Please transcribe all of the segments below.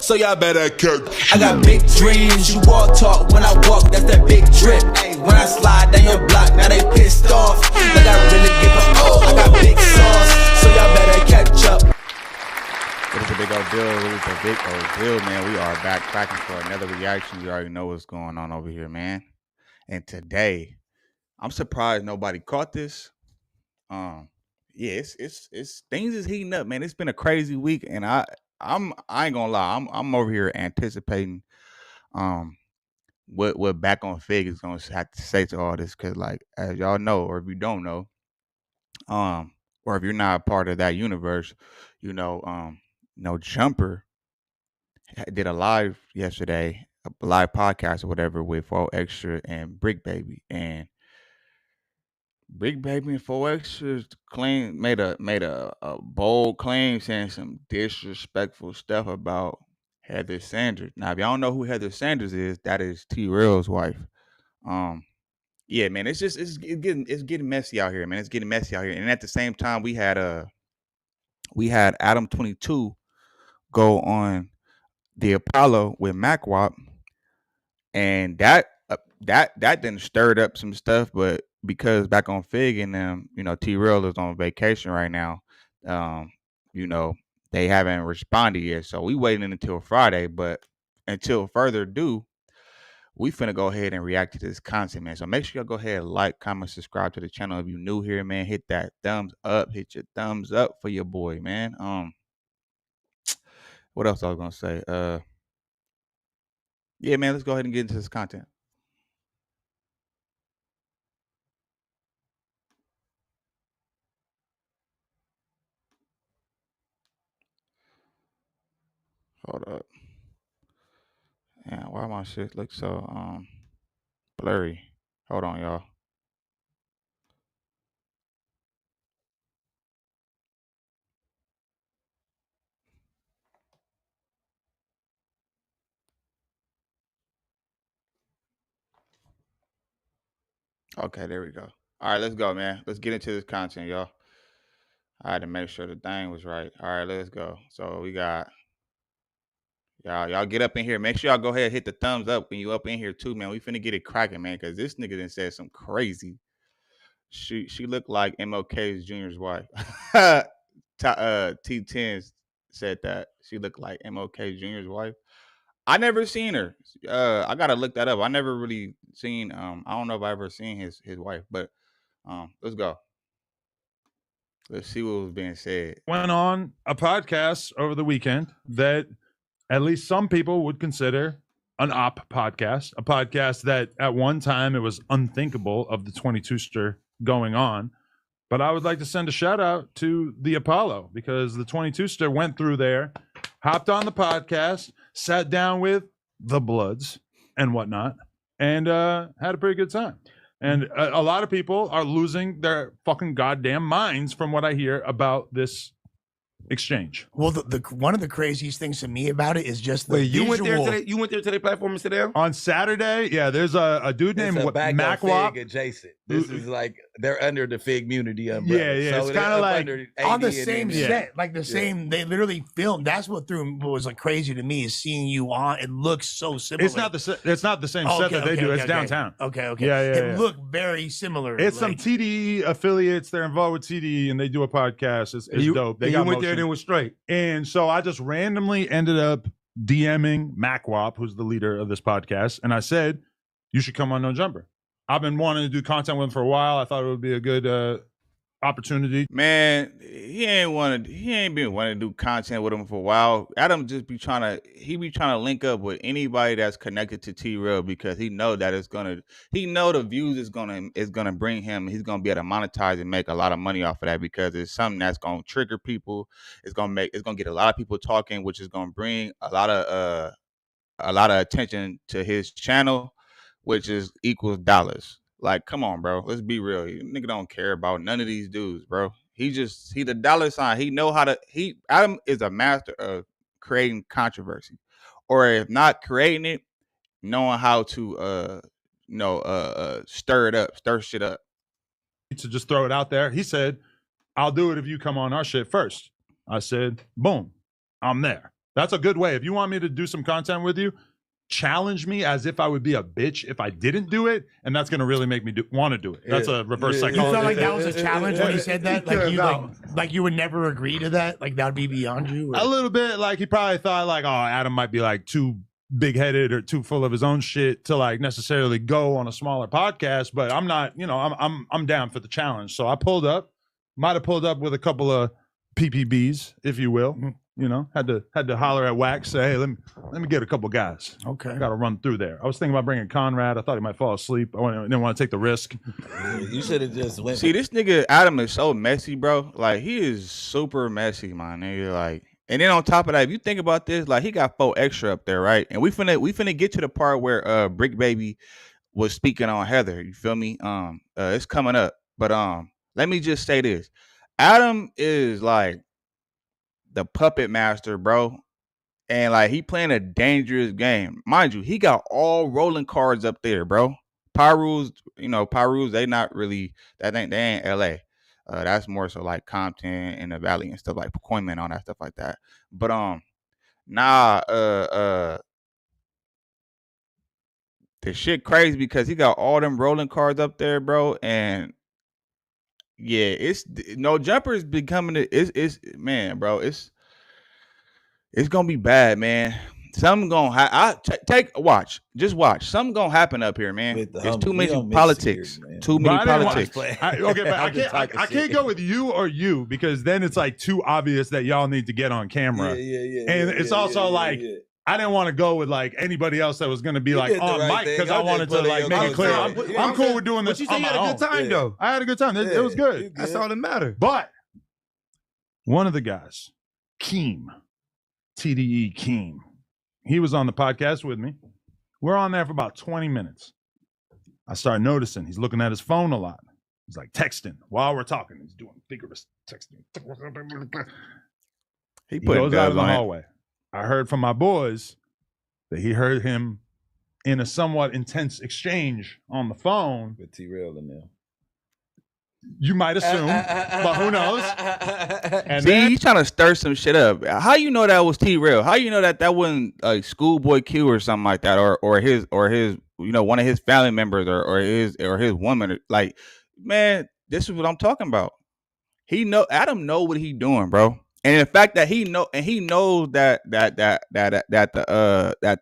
so y'all better cook. I got big dreams, you walk talk, when I walk, that's that big drip. When I slide down your block, now they pissed off. Like I really give a I got big sauce, so y'all better catch up. It is a big old deal. It is a big old deal, man. We are back cracking for another reaction. You already know what's going on over here, man. And today, I'm surprised nobody caught this. Yeah, it's things is heating up, man. It's been a crazy week, and I ain't gonna lie, I'm over here anticipating what Back on Fig is gonna have to say to all this, because like, as y'all know, or if you don't know, or if you're not a part of that universe, you know, Jumper did a live yesterday, a live podcast or whatever with 4 Extra and BRICC Baby, and BRICC Baby and 4 Extra claim made a bold claim saying some disrespectful stuff about Heather Sanders. Now, if y'all don't know who Heather Sanders is, that is T-Rells' wife. Yeah, man, it's getting messy out here, man. It's getting messy out here. And at the same time, we had Adam 22 go on the Apollo with MacWop, and that didn't stirred up some stuff, but because Back on Fig and them, T-Rells is on vacation right now, they haven't responded yet. So we waiting until Friday, but until further ado, we finna go ahead and react to this content, man. So make sure y'all go ahead and like, comment, subscribe to the channel. If you're new here, man, hit that thumbs up. Hit your thumbs up for your boy, man. What else I was gonna say? Yeah, man, let's go ahead and get into this content. Hold up. Yeah, why my shit look so blurry? Hold on, y'all. Okay, there we go. All right, let's go, man. Let's get into this content, y'all. I had to make sure the thing was right. All right, let's go. So we got y'all get up in here. Make sure y'all go ahead and hit the thumbs up when you up in here too, man. We finna get it cracking, man, because this nigga done said some crazy. She looked like MLK's Junior's wife. T10 said that she looked like MLK Junior's wife. I never seen her. I gotta look that up. I never really seen. I don't know if I ever seen his wife, but let's go. Let's see what was being said. Went on a podcast over the weekend that at least some people would consider an op podcast, a podcast that at one time it was unthinkable of the 22ster going on. But I would like to send a shout out to the Apollo, because the 22ster went through there, hopped on the podcast, sat down with the Bloods and whatnot, and had a pretty good time. And a lot of people are losing their fucking goddamn minds from what I hear about this exchange. Well, the one of the craziest things to me about it is just the you visual. went there today. You went there to the platform and sit down on Saturday. Yeah, there's a dude named MacWop adjacent. This is like they're under the Fig Community umbrella. Yeah, so it's kind of like on the same set, like the same. They literally filmed. That's what was like crazy to me, is seeing you on. It looks so similar. It's not the same set that they do. It's downtown. Okay. Yeah. It looked very similar. It's like, some TDE affiliates. They're involved with TDE, and they do a podcast. It's dope. They got went there and it was straight. And so I just randomly ended up DMing MacWop, who's the leader of this podcast, and I said, "You should come on No Jumper." I've been wanting to do content with him for a while. I thought it would be a good opportunity. Man, he ain't been wanting to do content with him for a while. Adam just be trying to link up with anybody that's connected to T-Rell, because he know that the views is gonna bring him. He's gonna be able to monetize and make a lot of money off of that, because it's something that's gonna trigger people. It's gonna get a lot of people talking, which is gonna bring a lot of attention to his channel, which is equals dollars. Like, come on, bro. Let's be real. Nigga don't care about none of these dudes, bro. He the dollar sign. He know how to. Adam is a master of creating controversy, or if not creating it, knowing how to stir it up, stir shit up. To just throw it out there, he said, "I'll do it if you come on our shit first." I said, "Boom, I'm there." That's a good way. If you want me to do some content with you, challenge me as if I would be a bitch if I didn't do it, and that's gonna really make me want to do it. That's a reverse You psychology. felt like that was a challenge when he said that? Like you would never agree to that? Like that would be beyond you? A little bit. Like he probably thought like, oh, Adam might be like too big-headed or too full of his own shit to like necessarily go on a smaller podcast. But I'm not. You know, I'm down for the challenge. So I pulled up. Might have pulled up with a couple of PPBs, if you will. You know, had to holler at Wax, say, hey, let me get a couple guys. Okay. Got to run through there. I was thinking about bringing Conrad. I thought he might fall asleep. I didn't want to take the risk. You should have just went. See, this nigga Adam is so messy, bro. Like, he is super messy, my nigga. Like, and then on top of that, if you think about this, like, he got 4 extra up there, right? And we finna get to the part where BRICC Baby was speaking on Heather. You feel me? It's coming up. But let me just say this. Adam is like the puppet master, bro. And like he playing a dangerous game. Mind you, he got all rolling cards up there, bro. Pyru's, they not really they ain't LA. That's more so like Compton and the Valley and stuff like Pacoima and all that stuff like that. But the shit crazy because he got all them rolling cards up there, bro. And yeah, it's no jumper is becoming it's man, bro. It's gonna be bad, man. Something gonna watch. Just watch. Something gonna happen up here, man. There's too many politics. Too many politics. I can't go with you or you because then it's like too obvious that y'all need to get on camera. And it's also like I didn't want to go with like anybody else that was going to be like on mic because I wanted to like make it clear I'm cool with doing this. But you said you had a good time though. I had a good time. It was good. That's all that matters. But one of the guys, Keem, TDE Keem, he was on the podcast with me. We're on there for about 20 minutes. I started noticing he's looking at his phone a lot. He's like texting while we're talking. He's doing vigorous texting. He goes out in the hallway. I heard from my boys that he heard him in a somewhat intense exchange on the phone. With T-Rells in there. You might assume, but who knows? And see, he's trying to stir some shit up. How you know that was T-Rells? How you know that wasn't like Schoolboy Q or something like that, or his one of his family members or his woman? Like, man, this is what I'm talking about. Adam know what he doing, bro. And the fact that he knows that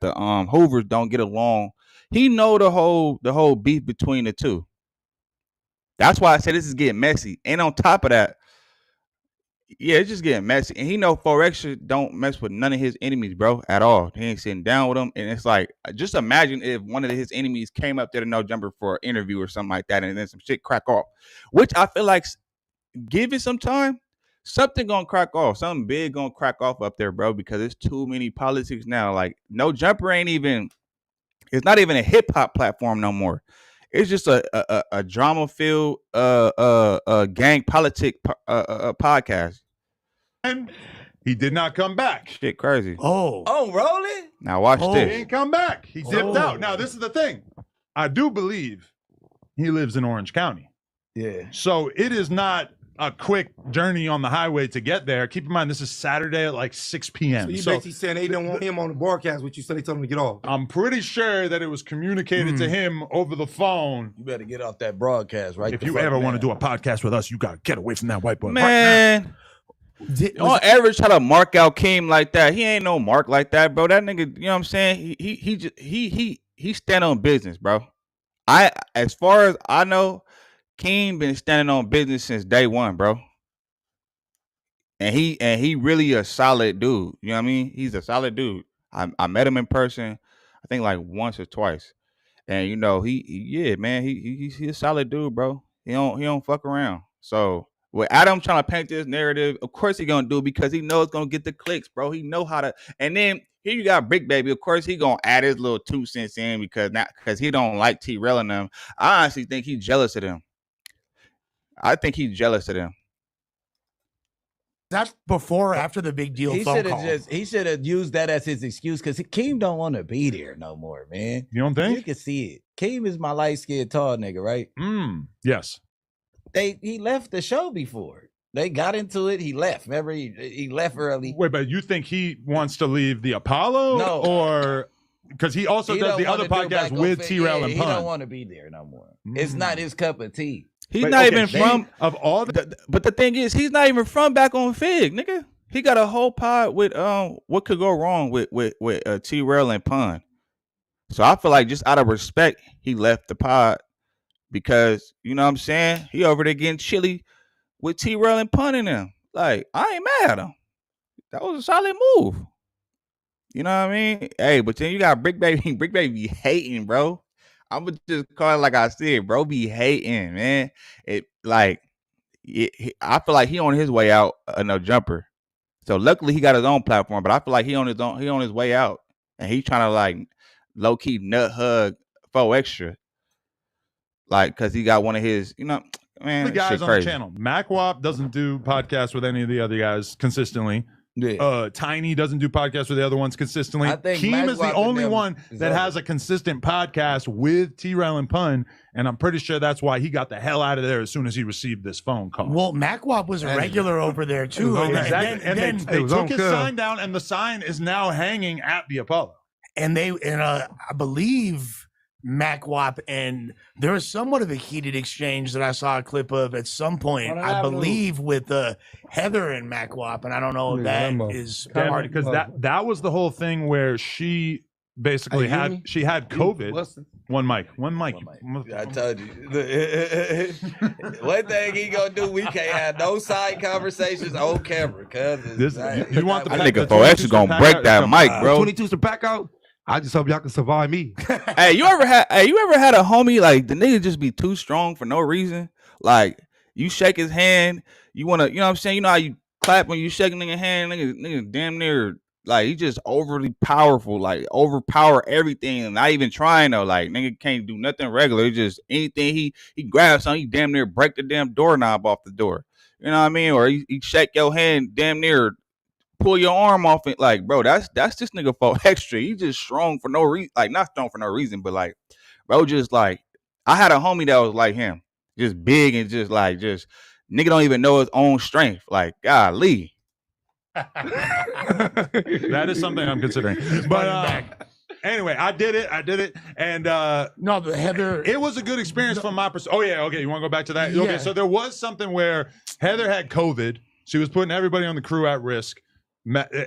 the Hoovers don't get along, he know the whole beef between the two. That's why I said this is getting messy. And on top of that, yeah, it's just getting messy. And he know 4Extra don't mess with none of his enemies, bro, at all. He ain't sitting down with them. And it's like, just imagine if one of his enemies came up there to No Jumper for an interview or something like that, and then some shit crack off. Which I feel like, give it some time. Something gonna crack off. Something big gonna crack off up there, bro, because it's too many politics now. Like, No Jumper it's not even a hip hop platform no more. It's just a drama filled gang politic podcast. And he did not come back. Shit crazy. Oh, rolling? Now watch He this. didn't come back. He dipped out. Now this is the thing. I do believe he lives in Orange County. Yeah. So it is not a quick journey on the highway to get there. Keep in mind, this is Saturday at like 6 p.m. So you basically saying they don't want him on the broadcast with you, so they told him to get off. I'm pretty sure that it was communicated to him over the phone. You better get off that broadcast, right? If you ever want to do a podcast with us, you got to get away from that white boy. Man. Don't ever try to mark out Keem like that. He ain't no mark like that, bro. That nigga, you know what I'm saying? He stand on business, bro. As far as I know, Keem been standing on business since day one, bro. And he really a solid dude. You know what I mean? He's a solid dude. I met him in person, I think like once or twice. And you know, he's a solid dude, bro. He don't fuck around. So with Adam trying to paint this narrative, of course he gonna do it because he knows it's gonna get the clicks, bro. He know how to. And then here you got BRICC Baby. Of course he gonna add his little 2 cents in because he don't like T-Rell and them. I honestly think he's jealous of them. I think he's jealous of them. That's before or after the big deal phone call? He should have used that as his excuse because Keem don't want to be there no more, man. You don't think? You can see it. Keem is my light-skinned tall nigga, right? Yes. He left the show before. They got into it. He left. Remember, he left early. Wait, but you think he wants to leave the Apollo? No. Or because he also does the other podcast with T-Rell and He Pun. don't want to be there no more. It's not his cup of tea. He's not even from of all the but the thing is, he's not even from back on Fig, nigga. He got a whole pod with what could go wrong with T-Rell and Pun. So I feel like just out of respect, he left the pod because you know what I'm saying? He over there getting chilly with T-Rell and Pun in him. Like, I ain't mad at him. That was a solid move. You know what I mean? Hey, but then you got Brick Baby. Brick Baby be hating, bro. I'm gonna just call it like I said, bro. Be hating, man. I feel like he on his way out. No jumper. So luckily he got his own platform, but I feel like he on his way out, and he trying to like low key nut hug 4 extra, like because he got one of his, you know, man. the guys on the channel. MacWop doesn't do podcasts with any of the other guys consistently. Yeah. Tiny doesn't do podcasts with the other ones consistently. I think Keem is the MacWop only and them one is that over. has a consistent podcast with T-Rell and Pun, and I'm pretty sure that's why he got the hell out of there as soon as he received this phone call. Well, MacWop was a regular over there too. Exactly. And then they took his sign down, and the sign is now hanging at the Apollo. I believe MacWop and there was somewhat of a heated exchange that I saw a clip of at some point. I believe with Heather and MacWop, and I don't know if that is part because that was the whole thing where she basically had COVID. One mic. I told you. One thing he gonna do, we can't have no side conversations on camera, cuz you want the I think if OS is gonna break that mic, bro. 22's to back out. I just hope y'all can survive me. Hey, you ever had a homie like the nigga just be too strong for no reason? Like you shake his hand, you know what I'm saying? You know how you clap when you shake a nigga hand, nigga damn near like he just overly powerful, like overpower everything and not even trying though. Like nigga can't do nothing regular. It's just anything he grabs something, he damn near break the damn doorknob off the door. You know what I mean? Or he shake your hand, damn near pull your arm off it. Like, bro, that's this nigga for extra. He just strong for no reason. Like, not strong for no reason, but like, bro, just like, I had a homie that was like him. Just big and just nigga don't even know his own strength. Like, golly. That is something I'm considering. But anyway, I did it. And no, the Heather. It was a good experience from my perspective. Oh, yeah. Okay. You want to go back to that? Yeah. Okay. So there was something where Heather had COVID. She was putting everybody on the crew at risk.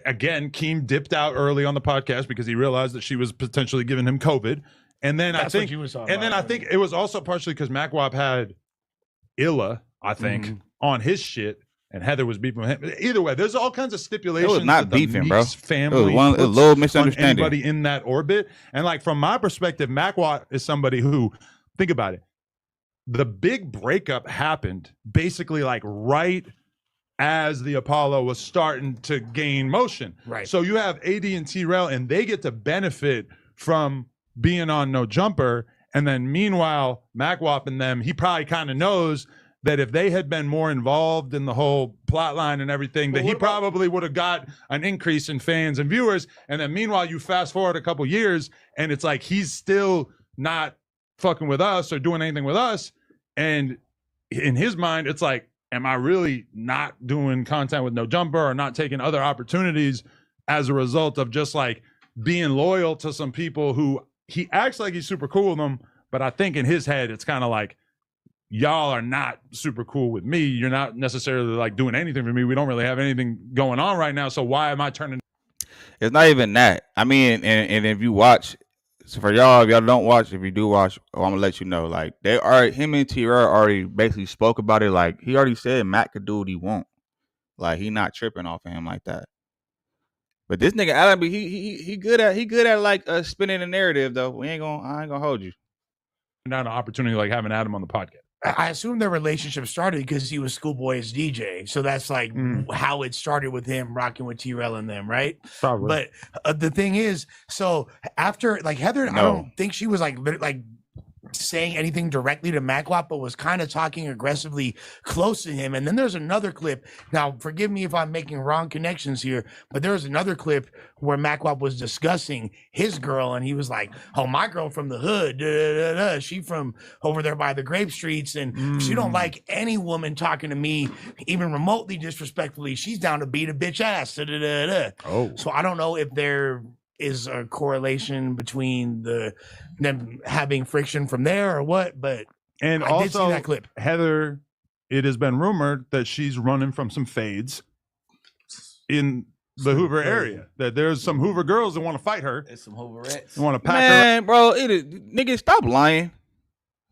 Again, Keem dipped out early on the podcast because he realized that she was potentially giving him COVID. And then I think it was also partially because MacWop had Illa, I think, on his shit, and Heather was beefing with him. Either way, there's all kinds of stipulations. It was not that the beefing, bro. Family it was a little misunderstanding. Anybody in that orbit, and like from my perspective, MacWop is somebody who, think about it, the big breakup happened basically like right as the Apollo was starting to gain motion. Right. So you have AD and T-Rell, and they get to benefit from being on No Jumper. And then meanwhile, MacWop and them, he probably kind of knows that if they had been more involved in the whole plot line and everything, that he probably would have got an increase in fans and viewers. And then meanwhile, you fast forward a couple years, and it's like he's still not fucking with us or doing anything with us. And in his mind, it's like, am I really not doing content with No Jumper or not taking other opportunities as a result of just like being loyal to some people who he acts like he's super cool with them, but I think in his head it's kind of like, y'all are not super cool with me. You're not necessarily like doing anything for me. We don't really have anything going on right now. So why am I turning? It's not even that. I mean, and if you watch, so for y'all, if y'all don't watch, if you do watch, I'm gonna let you know. Like him and T-Rell already basically spoke about it. Like he already said Matt could do what he want. Like he not tripping off of him like that. But this nigga Adam, he good at like spinning the narrative though. I ain't gonna hold you. Down an opportunity like having Adam on the podcast. I assume their relationship started because he was Schoolboy's DJ. So that's like how it started with him rocking with T-Rell and them, right? Probably. But the thing is, so after like Heather, I don't think she was like saying anything directly to MacWap, but was kind of talking aggressively close to him. And then there's another clip. Now, forgive me if I'm making wrong connections here, but there's another clip where MacWap was discussing his girl, and he was like, "Oh, my girl from the hood, she from over there by the grape streets, and she don't like any woman talking to me, even remotely disrespectfully. She's down to beat a bitch ass." Oh, So I don't know if there is a correlation between them having friction from there or what, but and I did see also that clip. Heather, it has been rumored that she's running from some fades in the Hoover area. That there's some Hoover girls that want to fight her. There's some Hooverettes. They want to pack her. Man, bro, nigga, stop lying.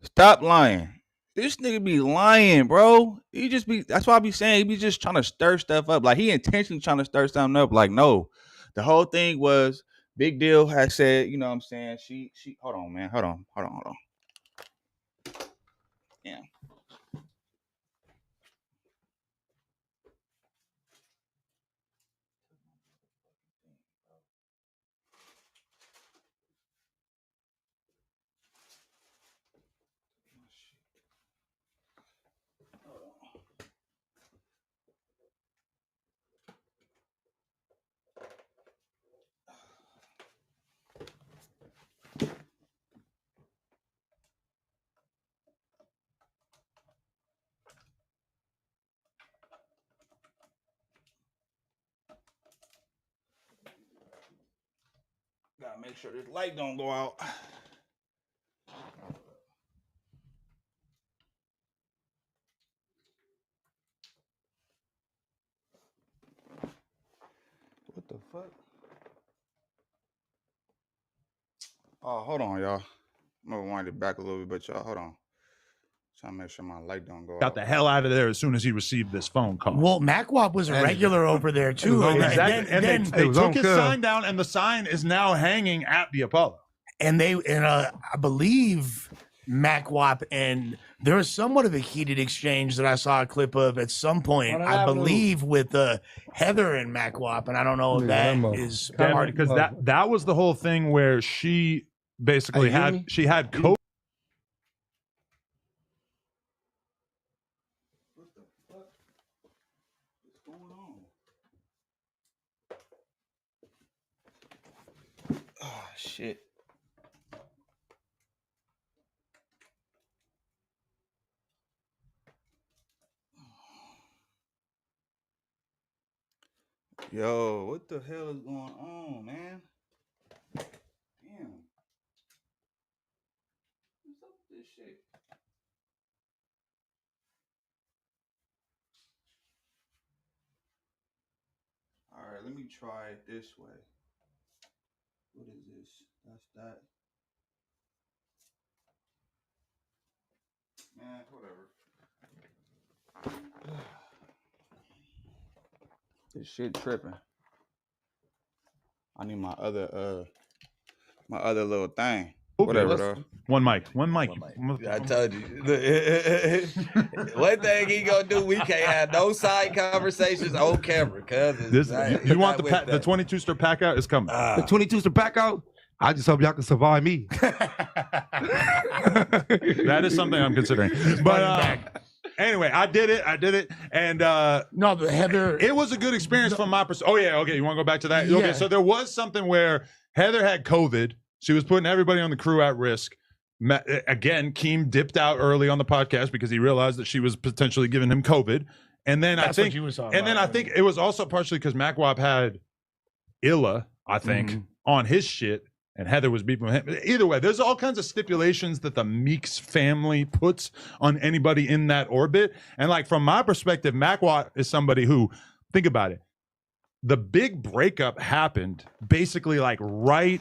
Stop lying. This nigga be lying, bro. He just be. That's why I be saying he be just trying to stir stuff up. Like he intentionally trying to stir something up. Like no, the whole thing was Big Deal had said. You know what I'm saying? She. Hold on, man. Hold on. Yeah. Gotta make sure this light don't go out. What the fuck? Oh, hold on, y'all. I'm gonna wind it back a little bit, but y'all, hold on. Trying to make sure my light don't go Got out. the hell out of there as soon as he received this phone call. Well, MacWap was a regular over there too. And they took his sign down, and the sign is now hanging at the Apollo. I believe MacWap, and there was somewhat of a heated exchange that I saw a clip of at some point. I believe with Heather and MacWap, and I don't know if that is part because that was the whole thing where she basically had COVID. Oh shit. Yo, what the hell is going on, man? Damn. What's up with this shit? All right, let me try it this way. What is this? That's that. Man, whatever. This shit tripping. I need my other little thing. Whatever though. One mic. I told you. One thing he gonna do, we can't have no side conversations on camera, cuz. You want the 22-ster pack out is coming. The 22's to back out. I just hope y'all can survive me. That is something I'm considering. But anyway, I did it. And no, the Heather. It was a good experience from my perspective. Oh yeah, okay. You want to go back to that? Yeah. Okay, so there was something where Heather had COVID. She was putting everybody on the crew at risk. Again, Keem dipped out early on the podcast because he realized that she was potentially giving him COVID. And then I think it was also partially because MacWap had Illa, I think, on his shit, and Heather was beeping with him. Either way, there's all kinds of stipulations that the Meeks family puts on anybody in that orbit. And like from my perspective, MacWap is somebody who, think about it, the big breakup happened basically like right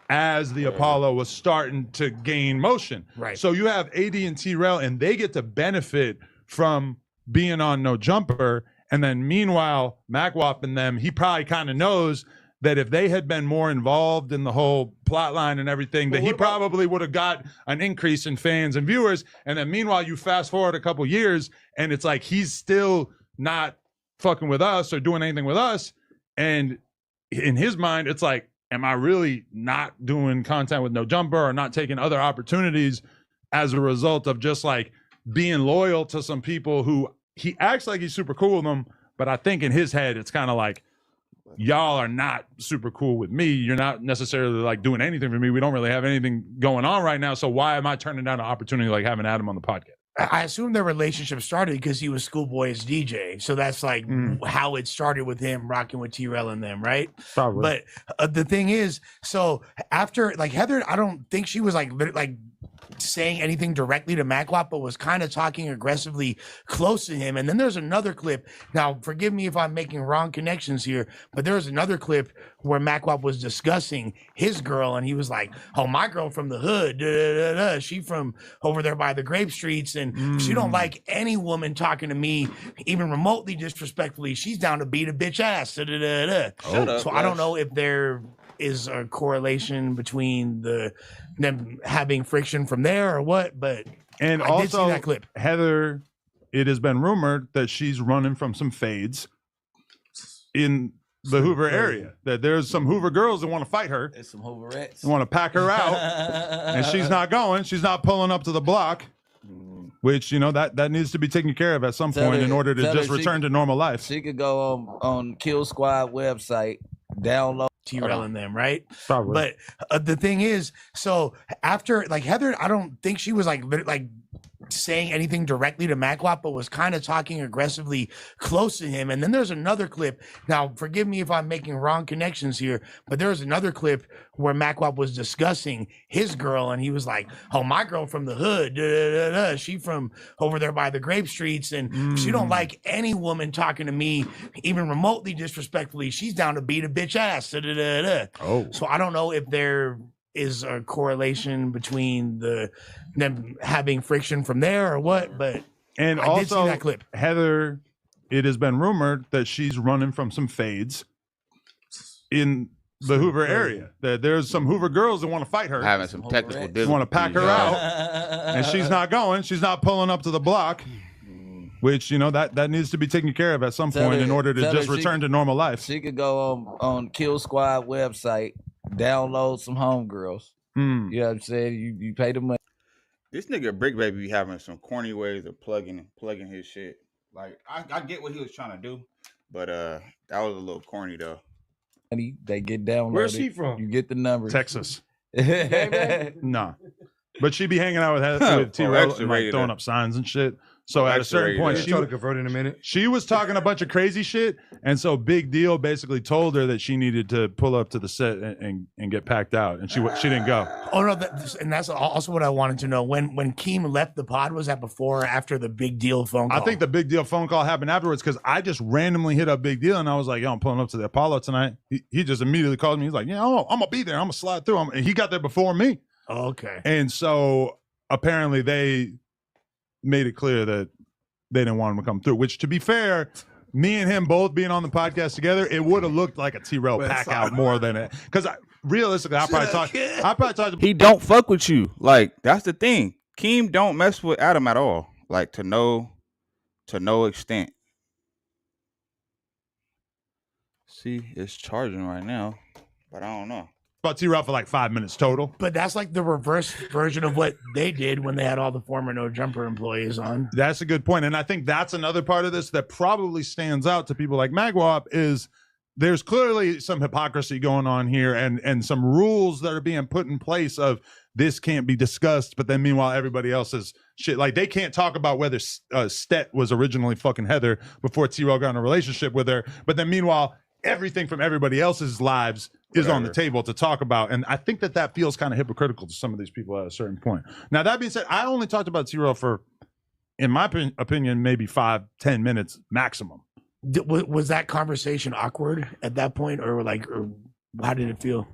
as the Apollo was starting to gain motion. Right. So you have AD and T-Rell, and they get to benefit from being on No Jumper. And then meanwhile, MacWap and them, he probably kind of knows that if they had been more involved in the whole plot line and everything, that he probably would have got an increase in fans and viewers. And then meanwhile, you fast forward a couple years, and it's like he's still not fucking with us or doing anything with us. And in his mind, it's like, am I really not doing content with No Jumper or not taking other opportunities as a result of just like being loyal to some people who he acts like he's super cool with them, but I think in his head it's kind of like, y'all are not super cool with me. You're not necessarily like doing anything for me. We don't really have anything going on right now. So why am I turning down an opportunity like having Adam on the podcast? I assume their relationship started because he was Schoolboy's DJ. So that's like how it started with him rocking with T-Rell and them, right? Probably. But the thing is, so after like Heather, I don't think she was like saying anything directly to MacWap, but was kind of talking aggressively close to him. And then there's another clip. Now, forgive me if I'm making wrong connections here, but there's another clip where MacWap was discussing his girl, and he was like, "Oh, my girl from the hood, she from over there by the grape streets, and she don't like any woman talking to me, even remotely disrespectfully. She's down to beat a bitch ass." So I don't know if there is a correlation between them having friction from there or what, but and I also did see that clip. Heather, it has been rumored that she's running from some fades in the Hoover area, that there's some Hoover girls that want to fight her. There's some Hooverettes. They want to pack her out, and she's not going. She's not pulling up to the block, which, you know, that needs to be taken care of at some point in order to just return to normal life. She could go on Kill Squad website, download T-Rell and them, right? Probably. But the thing is, so after like Heather, I don't think she was like saying anything directly to MacWap, but was kind of talking aggressively close to him. And then there's another clip. Now, forgive me if I'm making wrong connections here, but there's another clip where MacWap was discussing his girl, and he was like, "Oh, my girl from the hood, she from over there by the grape streets, and she don't like any woman talking to me, even remotely disrespectfully. She's down to beat a bitch ass." So I don't know if there is a correlation between them having friction from there or what, but and I also did see that clip. Heather, it has been rumored that she's running from some fades in the Hoover area, that there's some Hoover girls that want to fight her, Having some technical they want to pack her out, and she's not going. She's not pulling up to the block, which, you know, that needs to be taken care of at some point in order to just return to normal life. She could go on Kill Squad website, download some homegirls. You know what I'm saying? You pay the money. This nigga BRICC baby be having some corny ways of plugging his shit. Like I get what he was trying to do, but that was a little corny though. They get downloaded. Where's she from? You get the number. Texas. No. But she be hanging out with T-Rells and like throwing up signs and shit. So at a certain point, she to convert in a minute. She was talking a bunch of crazy shit, and so Big Deal basically told her that she needed to pull up to the set and get packed out, and she didn't go. Oh no, and that's also what I wanted to know. When Keem left the pod, was that before or after the Big Deal phone call? I think the Big Deal phone call happened afterwards, because I just randomly hit up Big Deal, and I was like, "Yo, I'm pulling up to the Apollo tonight." He just immediately called me. He's like, "Yeah, I'm gonna be there. I'm gonna slide through." And he got there before me. Oh, okay. And so apparently they made it clear that they didn't want him to come through, which, to be fair, me and him both being on the podcast together, it would have looked like a T-Rell pack out more than it. Because realistically, I probably talked. He don't fuck with you. Like, that's the thing. Keem don't mess with Adam at all. Like, to no extent. See, it's charging right now, but I don't know. About T-Rell for like 5 minutes total. But that's like the reverse version of what they did when they had all the former No Jumper employees on. That's a good point. And I think that's another part of this that probably stands out to people like MacWap is there's clearly some hypocrisy going on here and some rules that are being put in place of this can't be discussed, but then meanwhile everybody else is shit. Like, they can't talk about whether Stet was originally fucking Heather before T-Rell got in a relationship with her, but then meanwhile everything from everybody else's lives is on the table to talk about. And I think that feels kind of hypocritical to some of these people at a certain point. Now, that being said, I only talked about T-Rell for, in my opinion, maybe 5-10 minutes maximum. Was that conversation awkward at that point, or how did it feel?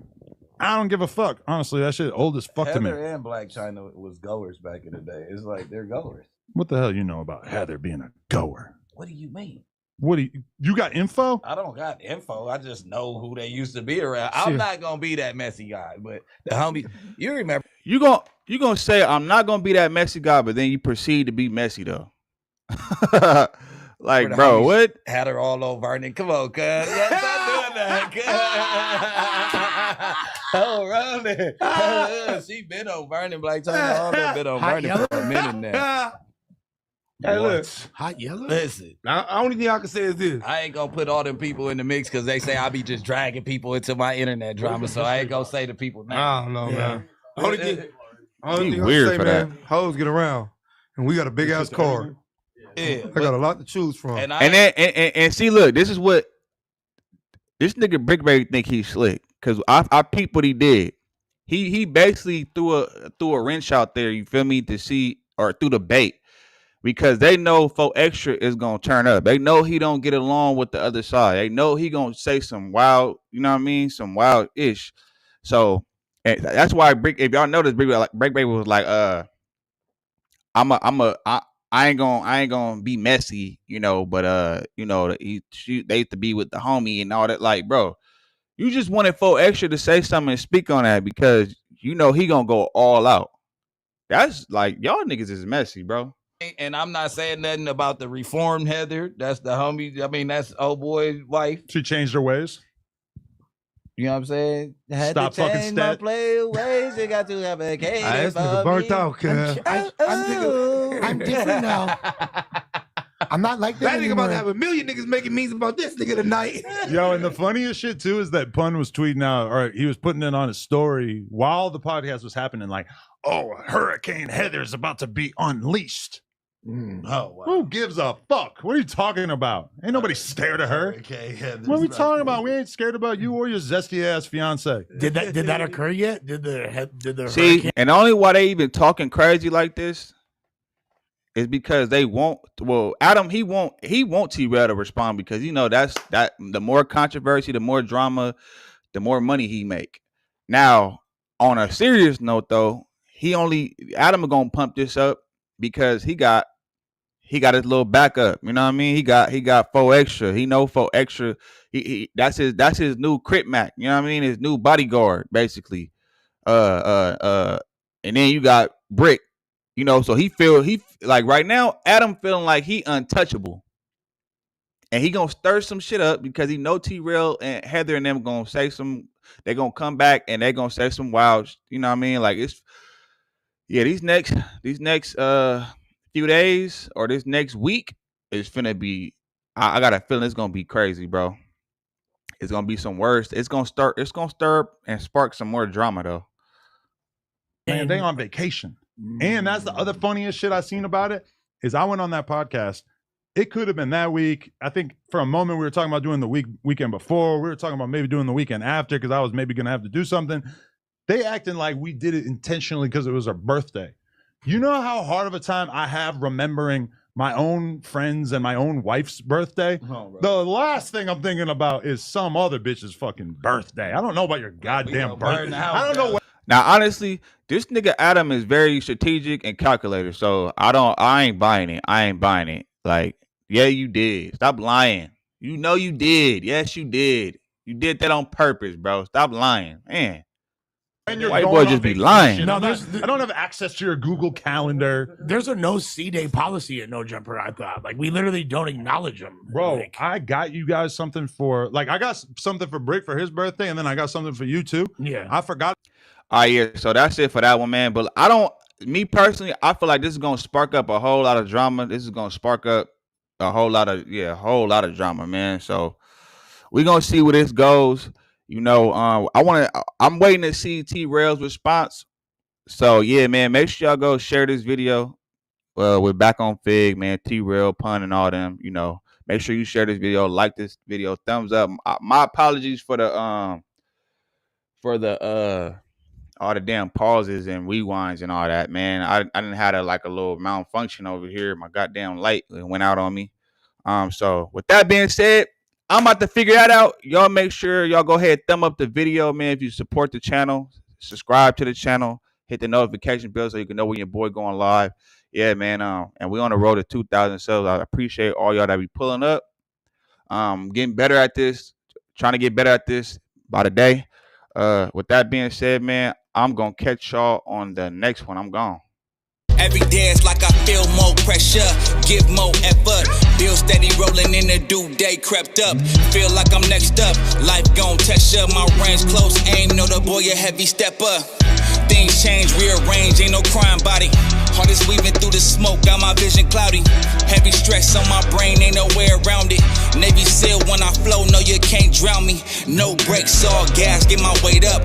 I don't give a fuck. Honestly, that shit old as fuck Heather to me. and Black China was goers back in the day. It's like they're goers. What the hell you know about Heather being a goer? What do you mean? What do you got info? I don't got info. I just know who they used to be around. I'm not gonna be that messy guy, but the homie, you remember? You gonna say I'm not gonna be that messy guy, but then you proceed to be messy though. Like, bro, what? Had her all over, and come on, cuz. Stop doing around there. She been on burning Black China. Been on burning for a minute now. Hey, look. Hot yellow? Listen, The only thing I can say is this. I ain't gonna put all them people in the mix because they say I be just dragging people into my internet drama. So I ain't gonna say to people now. I don't know, man. Only thing I weird say, for man, hoes get around. And we got a big ass card. Yeah, I got a lot to choose from. And see, look, this is what this nigga BRICC think he's slick. Cause I peeped what he did. He basically threw a wrench out there, you feel me, to see, or threw the bait. Because they know 4 Extra is gonna turn up. They know he don't get along with the other side. They know he gonna say some wild, you know what I mean, some wild ish. So and that's why BRICC, if y'all notice, BRICC was like, I ain't gonna be messy, you know, but you know, they used to be with the homie and all that. Like, bro, you just wanted 4 Extra to say something and speak on that because you know he gonna go all out. That's like, y'all niggas is messy, bro. And I'm not saying nothing about the reformed Heather. That's the homie. I mean, that's old boy's wife. She changed her ways. You know what I'm saying? Had Stop to fucking change my stat. play ways. You got to have a cake. This nigga burnt out, cuz. I'm different now. I'm not like that That nigga anymore. about to have a million niggas making memes about this nigga tonight. Yo, and the funniest shit too is that Pun was tweeting out, or he was putting it on his story while the podcast was happening, like, oh, Hurricane Heather's about to be unleashed. Oh, wow. Who gives a fuck? What are you talking about? Ain't nobody scared of her. Okay, Heather's What are we about talking to about? We ain't scared about you or your zesty ass fiance. Did that occur yet? Did the See, hurricane? and the only why they even talking crazy like this is because they won't. Well, Adam, he won't T-Rell to respond because you know that the more controversy, the more drama, the more money he make. Now, on a serious note, though, Adam is gonna pump this up because he got his little backup. You know what I mean? He got 4 Extra. He know 4 Extra. He that's his new Crip Mac. You know what I mean? His new bodyguard, basically. And then you got BRICC. You know, so he like right now, Adam feeling like he untouchable. And he gonna stir some shit up because he know T-Rell and Heather and them gonna say they gonna come back and they gonna say some wild, you know what I mean? Like these next few days or this next week is finna be, I got a feeling it's gonna be crazy, bro. It's gonna be some worse. It's gonna stir and spark some more drama though. Man, they on vacation. And that's the other funniest shit I seen about it is I went on that podcast. It could have been that week. I think for a moment we were talking about doing the weekend before. We were talking about maybe doing the weekend after because I was maybe going to have to do something. They acting like we did it intentionally because it was our birthday. You know how hard of a time I have remembering my own friends and my own wife's birthday? Oh, the last thing I'm thinking about is some other bitch's fucking birthday. I don't know about your goddamn birthday. I don't know what. Now, honestly, this nigga Adam is very strategic and calculated. So I ain't buying it. Like, yeah, you did. Stop lying. You know you did. Yes, you did. You did that on purpose, bro. Stop lying, man. White boy just be lying. No, I don't have access to your Google Calendar. There's a no C-Day policy at No Jumper, I thought. Like, we literally don't acknowledge them. Bro, like, I got you guys something for, like, I got something for BRICC for his birthday, and then I got something for you, too. Yeah. I forgot. All right, yeah, so that's it for that one, man. But me personally, I feel like this is going to spark up a whole lot of drama. This is going to spark up a whole lot of drama, man. So we're going to see where this goes. You know, I'm waiting to see T-Rells' response. So, yeah, man, make sure y'all go share this video. We're back on Fig, man, T-Rell, Pun, and all them, you know. Make sure you share this video, like this video, thumbs up. My apologies for the all the damn pauses and rewinds and all that, man. I didn't have a little malfunction over here. My goddamn light went out on me. So with that being said, I'm about to figure that out. Y'all make sure y'all go ahead, thumb up the video, man. If you support the channel, subscribe to the channel, hit the notification bell so you can know when your boy going live. Yeah, man. And we on the road to 2,000 subs. I appreciate all y'all that be pulling up. Getting better at this, trying to get better at this by the day. With that being said, man, I'm gonna catch y'all on the next one. I'm gone. Every day it's like I feel more pressure, give more effort. Bill steady rolling in the due day crept up. Feel like I'm next up, life gon' test ya. My range close, aim, know the boy a heavy stepper. Things change, rearrange, ain't no crime body. Heart is weaving through the smoke, got my vision cloudy. Heavy stress on my brain, ain't no way around it. Navy SEAL when I flow, no you can't drown me. No brakes, all gas, get my weight up.